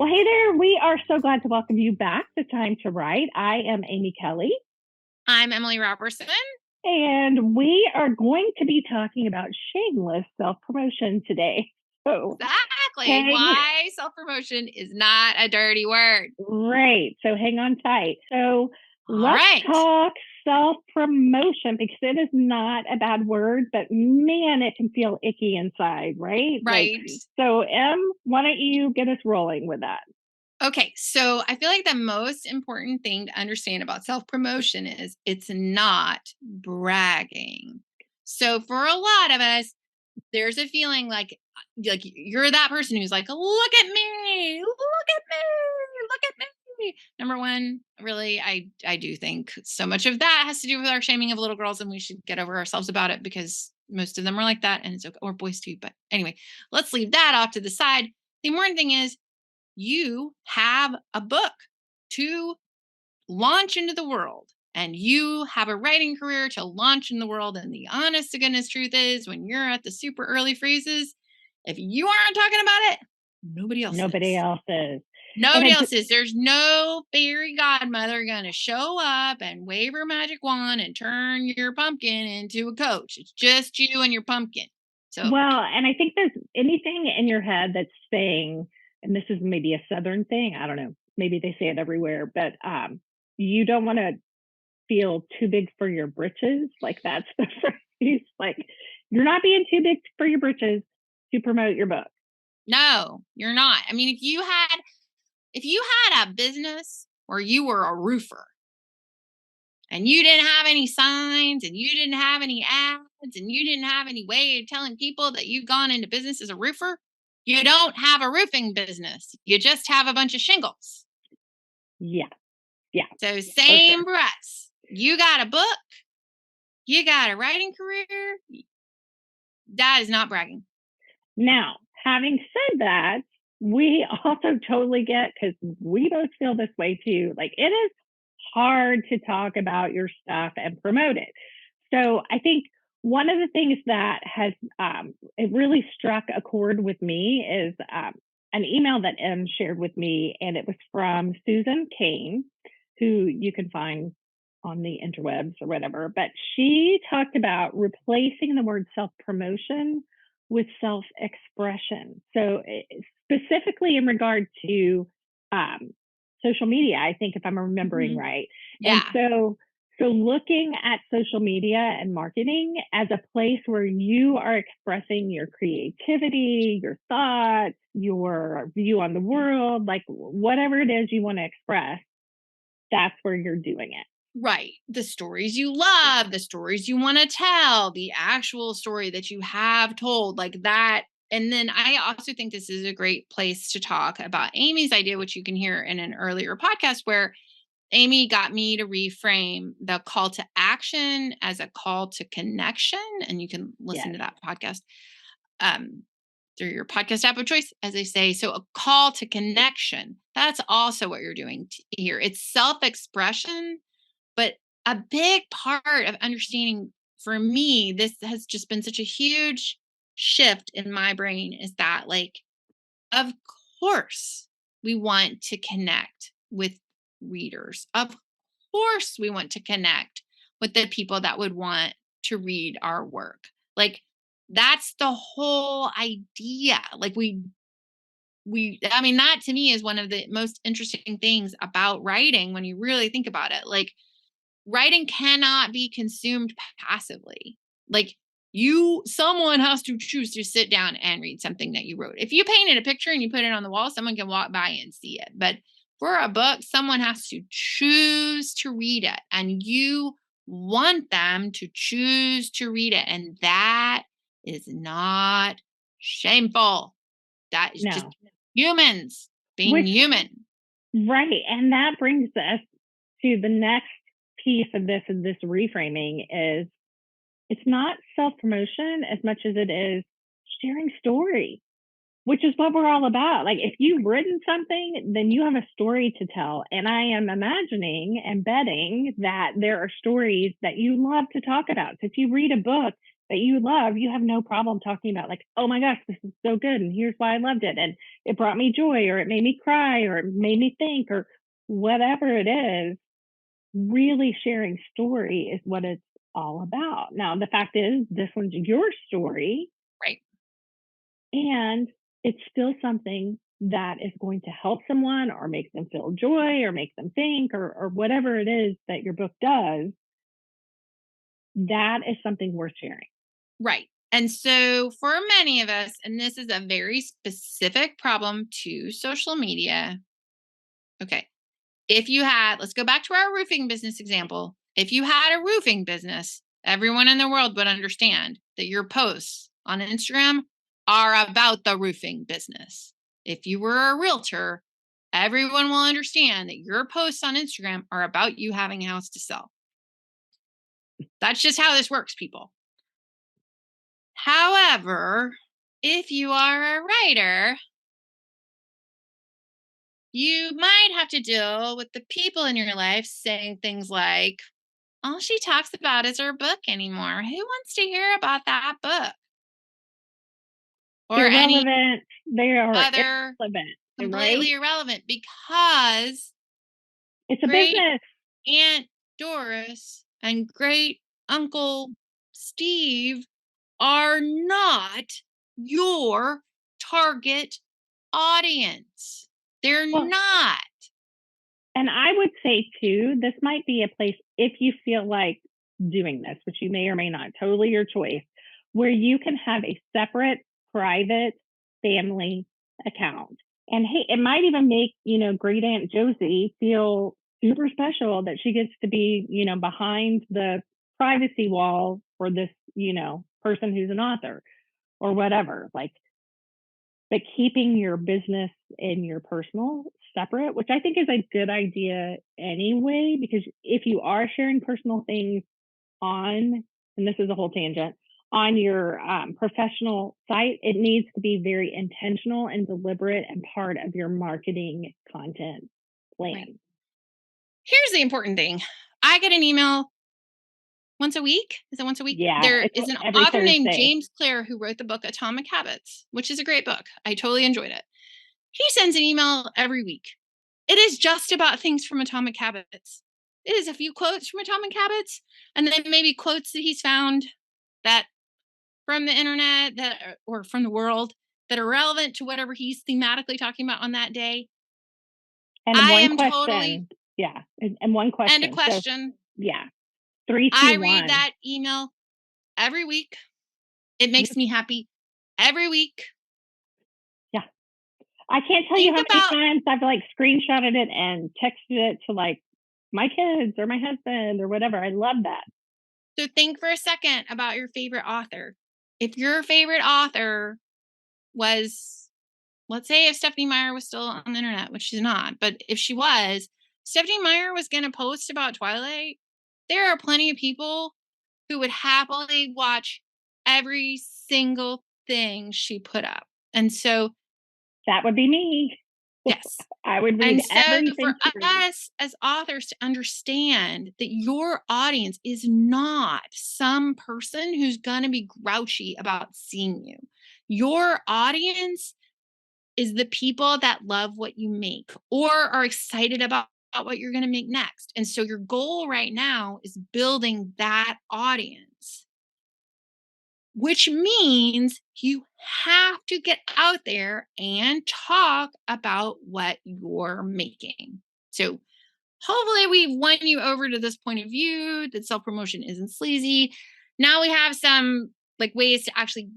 Well, hey there. We are so glad to welcome you back to Time to Write. I am Amy Kelly, I'm Emily Roberson. and we are going to be talking about shameless self-promotion today. So Exactly hang why self-promotion is not a dirty word. right. So hang on tight. So All let's right. talk self-promotion because it is not a bad word, but man, it can feel icky inside, right? Right. So why don't you get us rolling with that? Okay. So I feel like the most important thing to understand about self-promotion is it's not bragging. So for a lot of us, there's a feeling like you're that person who's like, look at me, look at me, look at me. Number one, really, I do think so much of that has to do with our shaming of little girls, and we should get over ourselves about it because most of them are like that, and it's okay, or boys too. But anyway, let's leave that off to the side. The important thing is you have a book to launch into the world, and you have a writing career to launch in the world. And the honest to goodness truth is, when you're at the super early freezes, if you aren't talking about it, nobody else Nobody is. else is. And Nobody it's else is. There's no fairy godmother going to show up and wave her magic wand and turn your pumpkin into a coach. It's just you and your pumpkin. So, Well, and I think there's anything in your head that's saying, and this is maybe a Southern thing, I don't know, maybe they say it everywhere, but you don't want to feel too big for your britches. Like that's the phrase. Like you're not being too big for your britches to promote your book. no, you're not. I mean, if you had a business where you were a roofer and you didn't have any signs and you didn't have any ads and you didn't have any way of telling people that you've gone into business as a roofer, you don't have a roofing business. You just have a bunch of shingles. Yeah. Yeah. So same for us. You got a book, you got a writing career. That is not bragging. Now, having said that, we also totally get, because we both feel this way too, like it is hard to talk about your stuff and promote it. So I think one of the things that has it really struck a chord with me is an email that Em shared with me, and it was from Susan Kane, who you can find on the interwebs or whatever. But she talked about replacing the word self promotion with self expression. So specifically in regard to social media, I think, if I'm remembering right. Yeah. And so looking at social media and marketing as a place where you are expressing your creativity, your thoughts, your view on the world, like whatever it is you want to express, that's where you're doing it. Right. The stories you love, the stories you want to tell, the actual story that you have told, like that. And then I also think this is a great place to talk about Amy's idea, which you can hear in an earlier podcast, where Amy got me to reframe the call to action as a call to connection. And you can listen Yes. to that podcast through your podcast app of choice, as they say. So a call to connection, that's also what you're doing here. It's self-expression, but a big part of understanding for me, this has just been such a huge shift in my brain, is that, like, of course we want to connect with readers. Of course we want to connect with the people that would want to read our work. Like, that's the whole idea. Like I mean, that to me is one of the most interesting things about writing when you really think about it. Like, writing cannot be consumed passively. Like, someone has to choose to sit down and read something that you wrote. If you painted a picture and you put it on the wall, someone can walk by and see it. But for a book, someone has to choose to read it, and you want them to choose to read it. And that is not shameful. That is just No. humans being Which, human. right. And that brings us to the next piece of this reframing is it's not self promotion as much as it is sharing story, which is what we're all about. Like if you've written something, then you have a story to tell. And I am imagining and betting that there are stories that you love to talk about. So if you read a book, that you love, you have no problem talking about like, oh my gosh, this is so good. And here's why I loved it. And it brought me joy, or it made me cry, or it made me think, or whatever it is. Really sharing story is what it's all about. Now, the fact is, this one's your story. Right. And it's still something that is going to help someone or make them feel joy or make them think, or whatever it is that your book does. That is something worth sharing. Right. And so for many of us, and this is a very specific problem to social media. Okay. If you had, let's go back to our roofing business example. If you had a roofing business, everyone in the world would understand that your posts on Instagram are about the roofing business. If you were a realtor, everyone will understand that your posts on Instagram are about you having a house to sell. That's just how this works, people. However, if you are a writer, you might have to deal with the people in your life saying things like, all she talks about is her book anymore. Who wants to hear about that book? Or any Irrelevant. They are other irrelevant, completely right? irrelevant, because It's a great business. Aunt Doris and great Uncle Steve are not your target audience. They're Well, not. and I would say too, this might be a place, if you feel like doing this, which you may or may not, totally your choice, where you can have a separate private family account. And hey, it might even make, great Aunt Josie feel super special that she gets to be, behind the privacy wall for this, person who's an author or whatever. Like, but keeping your business and your personal separate, which I think is a good idea anyway, because if you are sharing personal things on, and this is a whole tangent, on your professional site, it needs to be very intentional and deliberate and part of your marketing content plan. Right. Here's the important thing. I get an email once a week. Is it once a week? Yeah, There is an every author named Thursday. James Clear who wrote the book Atomic Habits, which is a great book. I totally enjoyed it. He sends an email every week. It is just about things from Atomic Habits. It is a few quotes from Atomic Habits, and then maybe quotes that he's found that from the internet that or from the world that are relevant to whatever he's thematically talking about on that day. And I one am question. totally And one question. And a question. So, yeah. 3, 2, I 1. read that email every week. It makes me happy every week. Yeah. I can't tell you how many times I've like screenshotted it and texted it to like my kids or my husband or whatever. I love that. So think for a second about your favorite author. If your favorite author was, let's say if Stephanie Meyer was still on the internet, which she's not, but if she was, Stephanie Meyer was going to post about Twilight. There are plenty of people who would happily watch every single thing she put up. And so that would be me. Yes. I would read and so everything. For us as authors to understand that your audience is not some person who's going to be grouchy about seeing you. Your audience is the people that love what you make or are excited about what you're going to make next. And so your goal right now is building that audience, which means you have to get out there and talk about what you're making. So hopefully we've won you over to this point of view that self-promotion isn't sleazy. Now we have some like ways to actually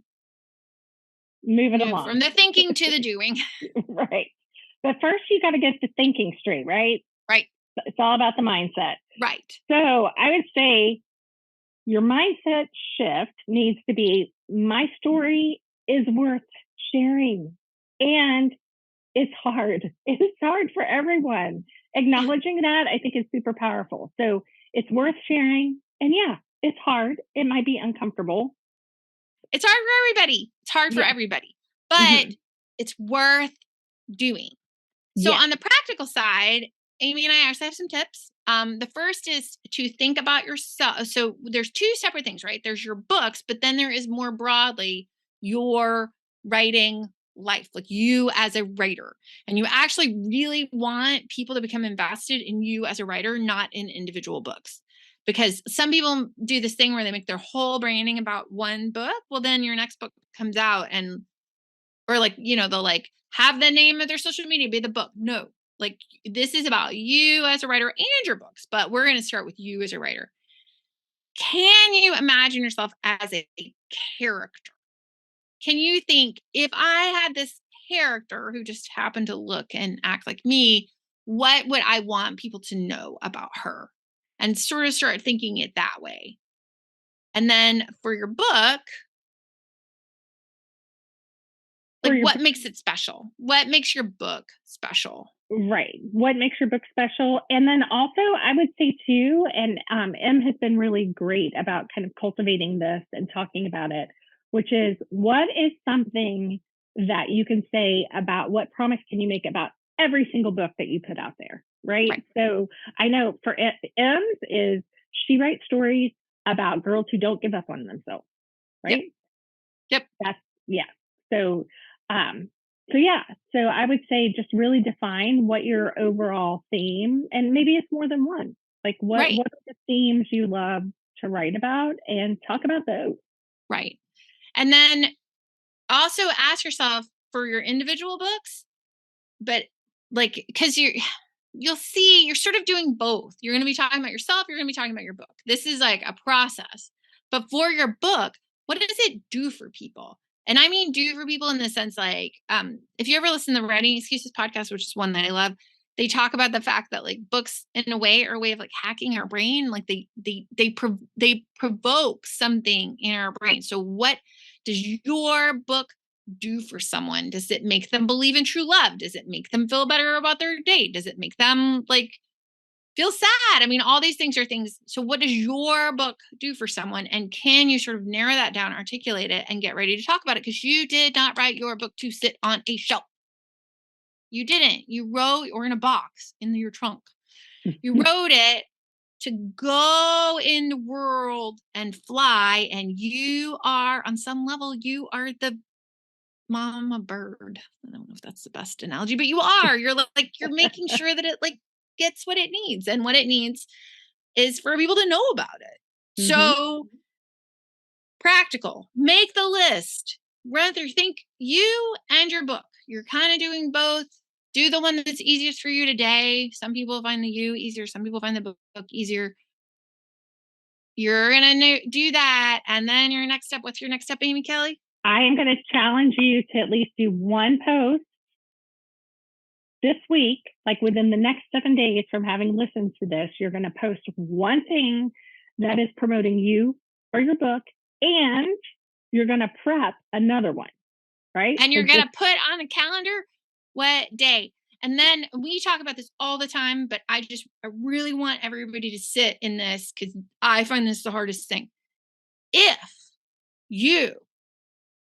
move along from the thinking to the doing. Right. But first you got to get the thinking straight, right? Right. It's all about the mindset. Right. So I would say your mindset shift needs to be, my story is worth sharing. And it's hard. It's hard for everyone. Acknowledging that, I think, is super powerful. So it's worth sharing. And yeah, it's hard. It might be uncomfortable. It's hard for everybody. It's hard for everybody. But it's worth doing. So on the practical side, Amy and I actually have some tips. The first is to think about yourself. So there's two separate things, right? There's your books, but then there is more broadly your writing life, like you as a writer. And you actually really want people to become invested in you as a writer, not in individual books. Because some people do this thing where they make their whole branding about one book. Well, then your next book comes out or like, they'll like have the name of their social media be the book. No, like this is about you as a writer and your books, but we're going to start with you as a writer. Can you imagine yourself as a character? Can you think, if I had this character who just happened to look and act like me, what would I want people to know about her? And sort of start thinking it that way. And then for your book, like what makes it special? What makes your book special? Right. What makes your book special? And then also, I would say too, and Em has been really great about kind of cultivating this and talking about it, which is what is something that you can say about what promise can you make about every single book that you put out there, right? So I know for Em's is she writes stories about girls who don't give up on themselves, right? Yep. That's, yeah. So so I would say just really define what your overall theme, and maybe it's more than one. Like what are the themes you love to write about, and talk about those. Right. And then also ask yourself for your individual books, but like, because you'll see you're sort of doing both. You're going to be talking about yourself. You're going to be talking about your book. This is like a process. But for your book, what does it do for people? And I mean, do for people in the sense like, if you ever listen to the Writing Excuses podcast, which is one that I love, they talk about the fact that like books in a way are a way of like hacking our brain. Like they provoke something in our brain. So what does your book do for someone? Does it make them believe in true love? Does it make them feel better about their date? Does it make them like feel sad? I mean, all these things are things. So what does your book do for someone? And can you sort of narrow that down, articulate it, and get ready to talk about it? Because you did not write your book to sit on a shelf. You didn't. You wrote, or in a box in your trunk. You wrote it to go in the world and fly. And you are, on some level, you are the mama bird. I don't know if that's the best analogy, but you're like you're making sure that it like gets what it needs, and what it needs is for people to know about it. Mm-hmm. So practical, make the list, run through, think you and your book. You're kind of doing both. Do the one that's easiest for you today. Some people find the you easier. Some people find the book easier. You're going to do that. And then your next step, what's your next step, Amy Kelly? I am going to challenge you to at least do one post this week, like within the next 7 days from having listened to this. You're going to post one thing that is promoting you or your book, and you're going to prep another one, right? And you're going to put on a calendar what day. And then we talk about this all the time, but I really want everybody to sit in this, because I find this the hardest thing. If you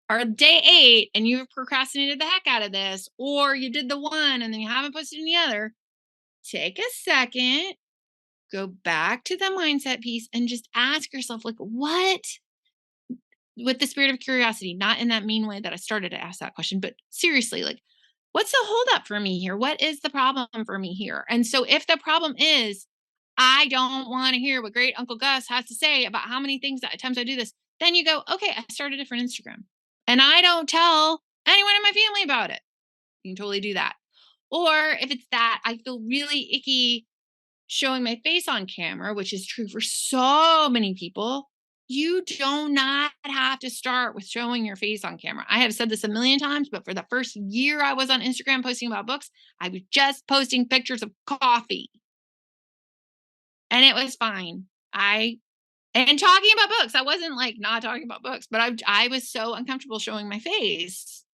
are day 8 and you've procrastinated the heck out of this, or you did the one and then you haven't posted any other, take a second, go back to the mindset piece and just ask yourself, like, what, with the spirit of curiosity, not in that mean way that I started to ask that question, but seriously, like, what's the holdup for me here? What is the problem for me here? And so if the problem is, I don't want to hear what great Uncle Gus has to say about how many times I do this, then you go, okay, I start a different Instagram. And I don't tell anyone in my family about it. You can totally do that. Or if it's that I feel really icky showing my face on camera, which is true for so many people, you do not have to start with showing your face on camera. I have said this a million times, but for the first year I was on Instagram posting about books, I was just posting pictures of coffee. And it was fine. And talking about books, I wasn't like not talking about books, but I was so uncomfortable showing my face.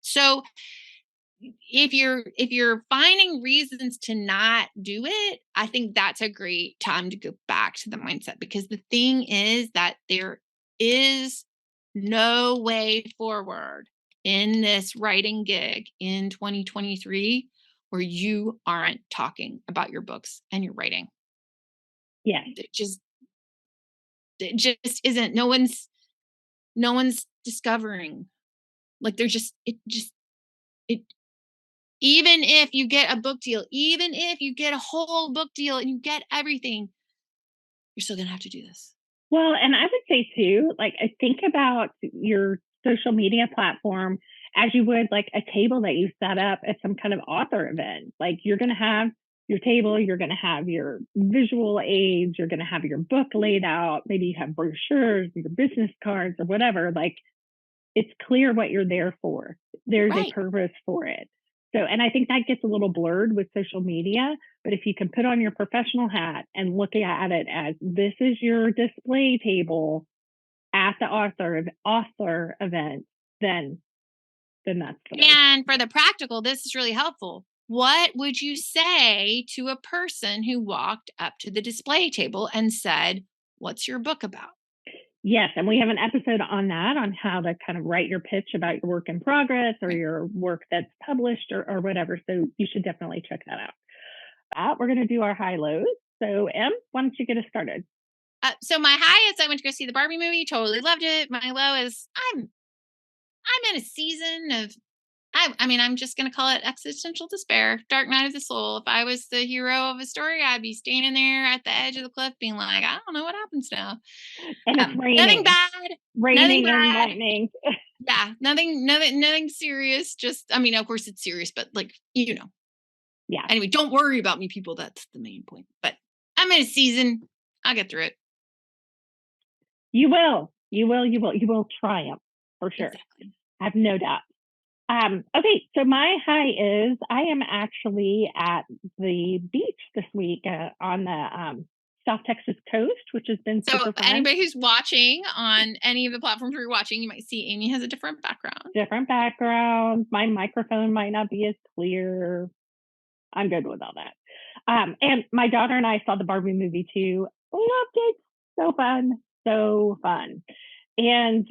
So if you're finding reasons to not do it, I think that's a great time to go back to the mindset, because the thing is that there is no way forward in this writing gig in 2023 where you aren't talking about your books and your writing. Yes. It just isn't. No one's discovering. Like they're just it even if you get a book deal, even if you get a whole book deal and you get everything, you're still gonna have to do this. Well, and I would say too, like, I think about your social media platform as you would like a table that you set up at some kind of author event. Like, you're going to have your table, you're going to have your visual aids, you're going to have your book laid out. Maybe you have brochures, your business cards, or whatever. Like, it's clear what you're there for. There's a Right. purpose for it. So, and I think that gets a little blurred with social media, but if you can put on your professional hat and look at it as this is your display table at the author event, then that's the way. And for the practical, this is really helpful. What would you say to a person who walked up to the display table and said, "What's your book about?" Yes, and we have an episode on that, on how to kind of write your pitch about your work in progress or Right. your work that's published or whatever. So you should definitely check that out. We're going to do our high lows. So, Em, why don't you get us started? So my high is I went to go see the Barbie movie. Totally loved it. My low is I'm in a season of I mean, I'm just gonna call it existential despair, dark night of the soul. If I was the hero of a story, I'd be standing there at the edge of the cliff, being like, I don't know what happens now. And it's Nothing raining, bad, nothing raining and bad. lightning. Yeah, nothing serious. Just, I mean, of course it's serious, but like, Yeah, Anyway, don't worry about me, people. That's the main point. But I'm in a season. I'll get through it. you will. You will triumph for sure. Exactly. I have no doubt. Okay, so my high is I am actually at the beach this week on the South Texas coast, which has been So super if fun. anybody who's watching on any of the platforms we're watching, you might see Amy has a different background. Different backgrounds. My microphone might not be as clear. I'm good with all that. And my daughter and I saw the Barbie movie too. Loved it. So fun. So fun. And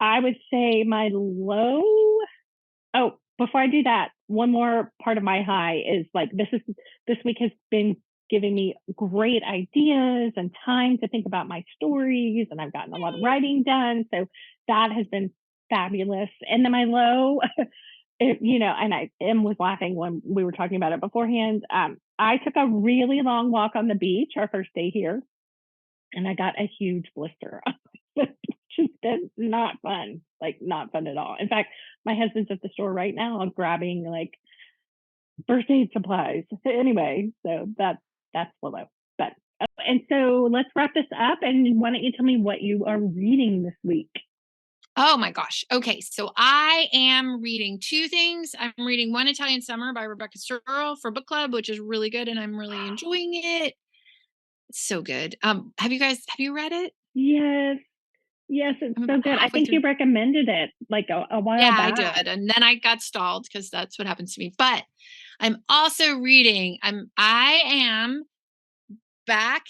I would say my low. Oh, before I do that, one more part of my high is like this week has been giving me great ideas and time to think about my stories, and I've gotten a lot of writing done. So that has been fabulous. And then my low, and Em was laughing when we were talking about it beforehand. I took a really long walk on the beach our first day here, and I got a huge blister, which has been not fun, like not fun at all. In fact, my husband's at the store right now grabbing like first aid supplies. Anyway, so that's below. But and so let's wrap this up. And why don't you tell me what you are reading this week? Oh my gosh. Okay. So I am reading two things. I'm reading One Italian Summer by Rebecca Searle for book club, which is really good and I'm really enjoying it. It's so good. Have you read it? Yes, yes, it's I'm so about good. I halfway think through. you recommended it like a while Yeah, I back. did. And then I got stalled because that's what happens to me. But I'm also reading, I am back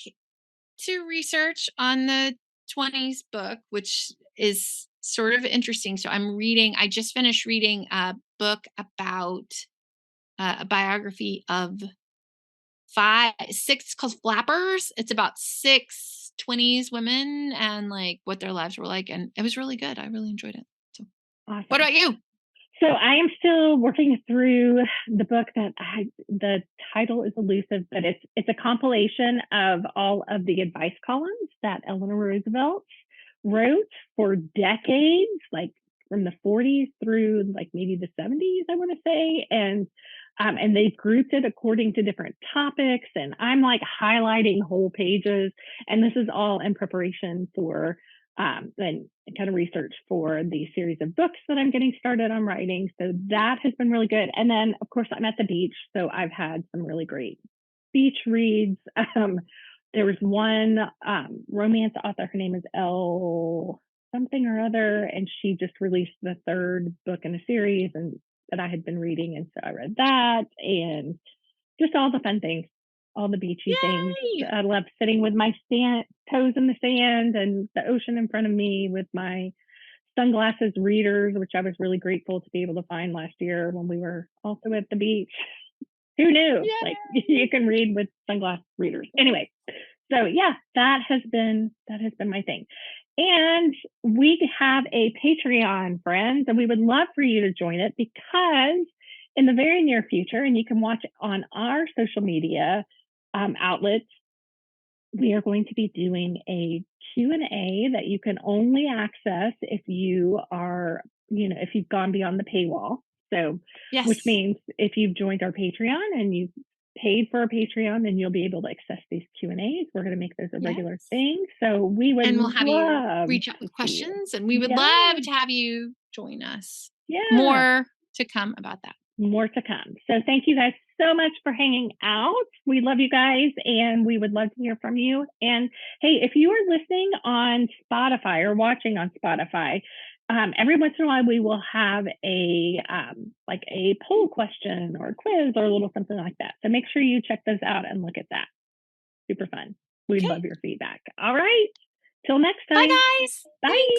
to research on the 20s book, which is sort of interesting. So I just finished reading a book about a biography of six called Flappers. It's about 6 20s women and like what their lives were like. And it was really good. I really enjoyed it. So Awesome. what about you? So I am still working through the book the title is elusive, but it's a compilation of all of the advice columns that Eleanor Roosevelt wrote for decades, like from the 40s through like maybe the 70s, I want to say. And they've grouped it according to different topics. And I'm like highlighting whole pages. And this is all in preparation for and kind of research for the series of books that I'm getting started on writing. So that has been really good. And then, of course, I'm at the beach. So I've had some really great beach reads. There was one romance author. Her name is Elle something or other. And she just released the third book in a series and that I had been reading. And so I read that and just all the fun things, all the beachy things. Yay! I love sitting with my toes in the sand and the ocean in front of me with my sunglasses readers, which I was really grateful to be able to find last year when we were also at the beach. Who knew? Yay. Like you can read with sunglass readers. Anyway, so yeah, that has been my thing. And we have a Patreon, friends, and we would love for you to join it because in the very near future, and you can watch it on our social media outlets, we are going to be doing a Q&A that you can only access if you are, if you've gone beyond the paywall. So, Yes. Which means if you've joined our Patreon and you've paid for a Patreon, then you'll be able to access these Q&As. We're going to make those a regular thing. So we would we'll have love you reach out with questions, and we would Yeah. love to have you join us. Yeah. More to come about that. More to come. So thank you guys so much for hanging out. We love you guys, and we would love to hear from you. And hey, if you are listening on Spotify or watching on Spotify, every once in a while we will have a poll question or a quiz or a little something like that. So make sure you check those out and look at that. Super fun. We'd love your feedback. All right. Till next time. Bye, guys. Bye.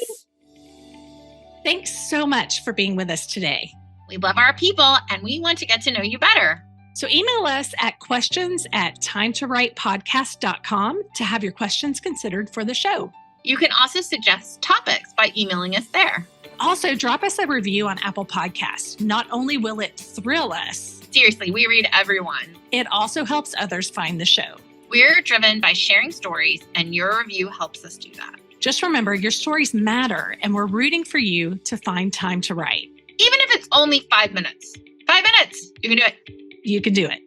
Thanks so much for being with us today. We love our people, and we want to get to know you better. So email us at questions@timetowritepodcast.com to have your questions considered for the show. You can also suggest topics by emailing us there. Also, drop us a review on Apple Podcasts. Not only will it thrill us, seriously, we read everyone. It also helps others find the show. We're driven by sharing stories, and your review helps us do that. Just remember, your stories matter, and we're rooting for you to find time to write. Even if it's only 5 minutes. 5 minutes, you can do it. You can do it.